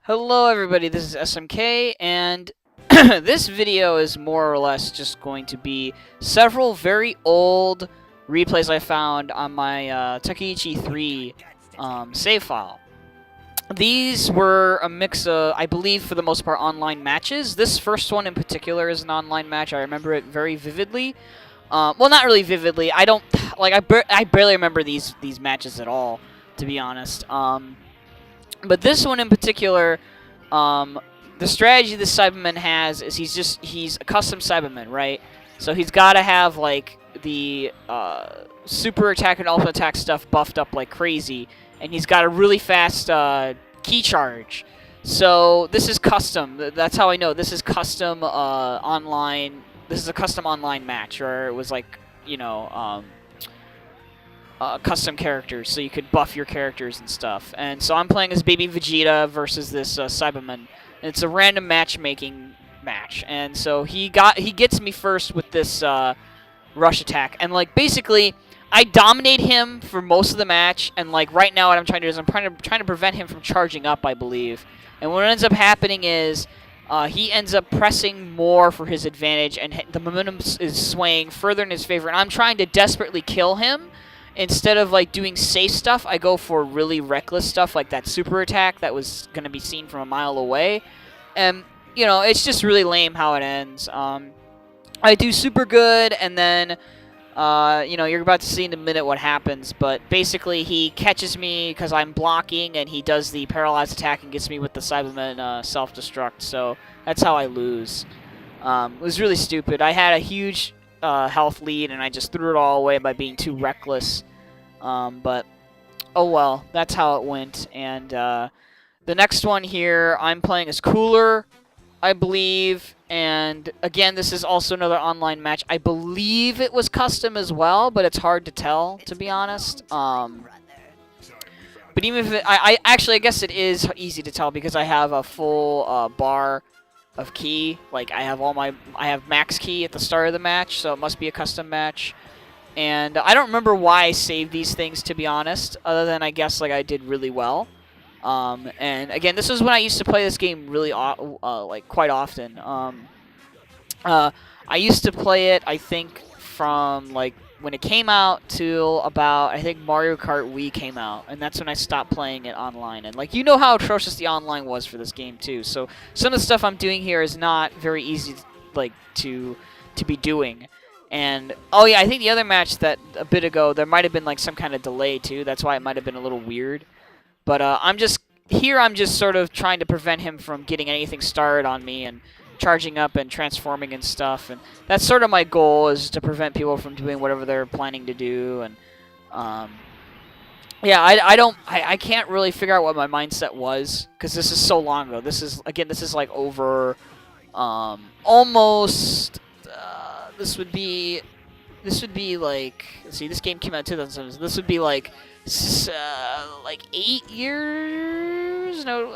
Hello everybody, this is SMK, and this video is more or less just going to be several very old replays I found on my Tenkaichi 3 save file. These were a mix of, I believe for the most part, online matches. This first one in particular is an online match. I remember it very vividly. Well, not really vividly. I don't, like, I barely remember these matches at all, to be honest. But this one in particular, the strategy this Cyberman has is he's a custom Cyberman, right? So he's got to have like the super attack and ultimate attack stuff buffed up like crazy, and he's got a really fast key charge. So this is custom. That's how I know this is custom online. This is a custom online match, or it was like, you know, custom characters, so you could buff your characters and stuff. And so I'm playing as Baby Vegeta versus this Cyberman. And it's a random matchmaking match. And so he gets me first with this rush attack. And like basically, I dominate him for most of the match. And like right now, what I'm trying to do is I'm trying to prevent him from charging up, I believe. And what ends up happening is he ends up pressing more for his advantage, and the momentum is swaying further in his favor. And I'm trying to desperately kill him. Instead of like doing safe stuff, I go for really reckless stuff like that super attack that was going to be seen from a mile away. And, you know, it's just really lame how it ends. I do super good, and then, you know, you're about to see in a minute what happens. But basically, he catches me because I'm blocking, and he does the paralyzed attack and gets me with the Cyberman self-destruct. So that's how I lose. It was really stupid. I had a huge health lead, and I just threw it all away by being too reckless. But oh well, that's how it went. And the next one here, I'm playing as Cooler, I believe. And again, this is also another online match. I believe it was custom as well, but it's hard to tell, to be honest. But even if I guess it is easy to tell because I have a full bar of key. Like I have max key at the start of the match, so it must be a custom match. And I don't remember why I saved these things, to be honest, other than I guess like I did really well. And again, this is when I used to play this game really like quite often. I used to play it, I think, from like when it came out till about, I think, Mario Kart Wii came out, and that's when I stopped playing it online. And like, you know how atrocious the online was for this game too. So some of the stuff I'm doing here is not very easy, like to be doing. And oh yeah, I think the other match that a bit ago there might have been like some kind of delay too. That's why it might have been a little weird. But I'm just sort of trying to prevent him from getting anything started on me and charging up and transforming and stuff, and that's sort of my goal, is to prevent people from doing whatever they're planning to do. And yeah, I can't really figure out what my mindset was because this is so long ago. This is like over almost this would be like, let's see, this game came out in 2007, so this would be like 8 years, no,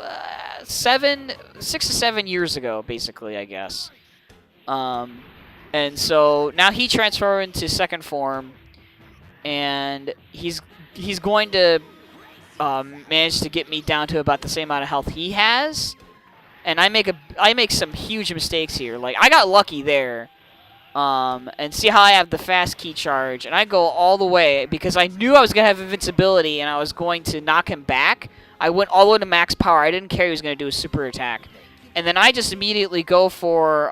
6 to 7 years ago, basically, I guess. And so now he transferred into second form, and he's going to manage to get me down to about the same amount of health he has, and I make some huge mistakes here. Like I got lucky there. And see how I have the fast key charge, and I go all the way because I knew I was going to have invincibility and I was going to knock him back. I went all the way to max power. I didn't care he was going to do a super attack. And then I just immediately go for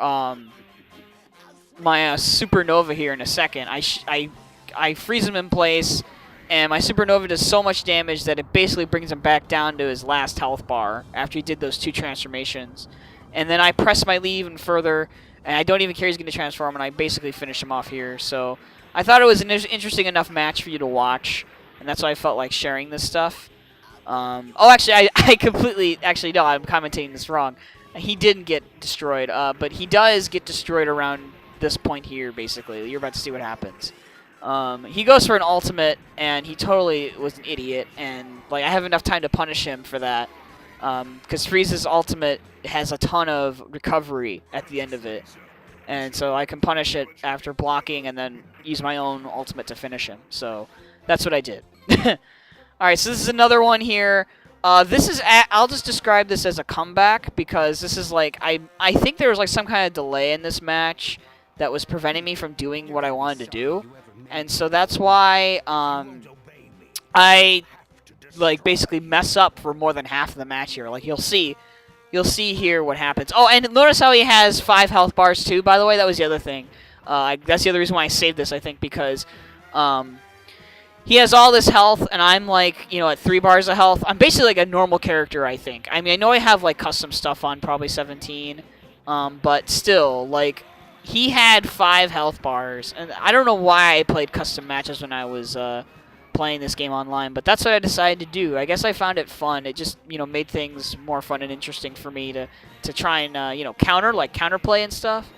my supernova here in a second. I freeze him in place, and my supernova does so much damage that it basically brings him back down to his last health bar after he did those 2 transformations. And then I press my lead even further, and I don't even care he's going to transform, and I basically finish him off here. So I thought it was an interesting enough match for you to watch, and that's why I felt like sharing this stuff. Oh, actually, I completely... Actually, no, I'm commentating this wrong. He didn't get destroyed, but he does get destroyed around this point here, basically. You're about to see what happens. He goes for an ultimate, and he totally was an idiot, and like I have enough time to punish him for that. Because Frieza's ultimate has a ton of recovery at the end of it. And so I can punish it after blocking and then use my own ultimate to finish him. So that's what I did. Alright, so this is another one here. This is I'll just describe this as a comeback because this is like I think there was like some kind of delay in this match that was preventing me from doing what I wanted to do, and so that's why I like basically mess up for more than half of the match here. Like you'll see here what happens. Oh, and notice how he has 5 health bars too. By the way, that was the other thing. That's the other reason why I saved this. I think because he has all this health, and I'm like, at 3 bars of health. I'm basically like a normal character, I think. I mean, I know I have like custom stuff on, probably 17, but still, like, he had 5 health bars, and I don't know why I played custom matches when I was playing this game online, but that's what I decided to do. I guess I found it fun. It just, made things more fun and interesting for me to try and, counterplay and stuff.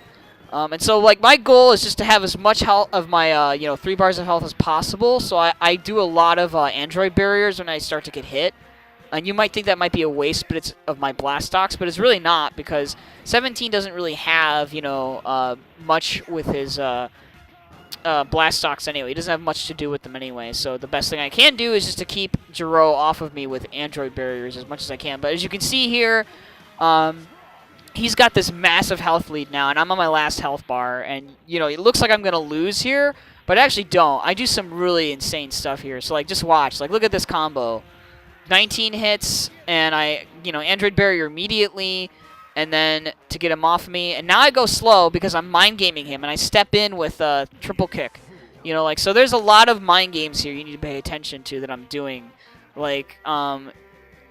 And so, like, my goal is just to have as much health of my, 3 bars of health as possible. So I do a lot of android barriers when I start to get hit. And you might think that might be a waste of my Blastox, but it's really not because 17 doesn't really have, much with his Blastox anyway. He doesn't have much to do with them anyway. So the best thing I can do is just to keep Jiro off of me with android barriers as much as I can. But as you can see here, he's got this massive health lead now, and I'm on my last health bar. And, it looks like I'm going to lose here, but I actually don't. I do some really insane stuff here. So, like, just watch. Like, look at this combo. 19 hits, and I, android barrier immediately, and then to get him off me. And now I go slow because I'm mind gaming him, and I step in with a triple kick. So there's a lot of mind games here you need to pay attention to that I'm doing. Like,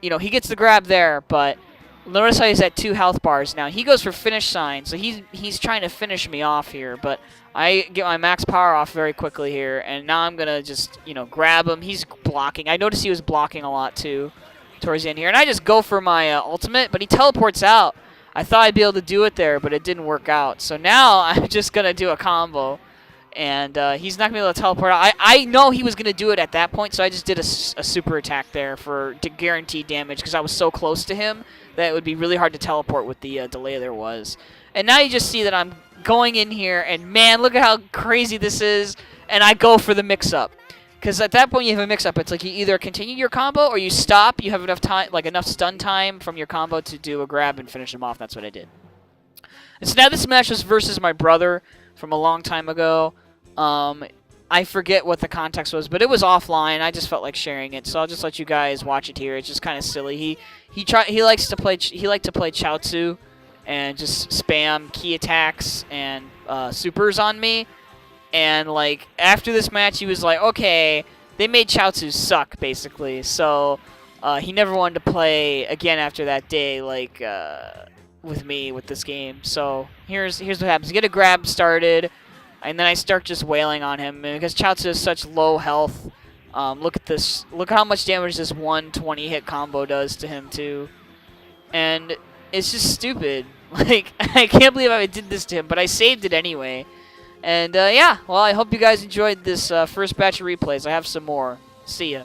he gets the grab there, but notice how he's at 2 health bars now. He goes for finish sign, so he's trying to finish me off here, but I get my max power off very quickly here, and now I'm going to just, grab him. He's blocking. I noticed he was blocking a lot, too, towards the end here. And I just go for my ultimate, but he teleports out. I thought I'd be able to do it there, but it didn't work out. So now I'm just going to do a combo, and he's not going to be able to teleport out. I know he was going to do it at that point, so I just did a super attack there to guarantee damage because I was so close to him that it would be really hard to teleport with the delay there was. And now you just see that I'm going in here, and man, look at how crazy this is, and I go for the mix-up. Because at that point you have a mix-up. It's like you either continue your combo or you stop. You have enough time, like enough stun time from your combo to do a grab and finish him off. That's what I did. And so now this match was versus my brother from a long time ago. I forget what the context was, but it was offline. I just felt like sharing it, so I'll just let you guys watch it here. It's just kind of silly. He likes to play Chaozu and just spam key attacks and supers on me. And like after this match, he was like, "Okay, they made Chaozu suck, basically." So he never wanted to play again after that day, like with me with this game. So here's what happens: you get a grab started, and then I start just wailing on him and because Chaozu has such low health. Look at this! Look how much damage this 120 hit combo does to him too, and it's just stupid. Like, I can't believe I did this to him, but I saved it anyway. And, yeah, well, I hope you guys enjoyed this first batch of replays. I have some more. See ya.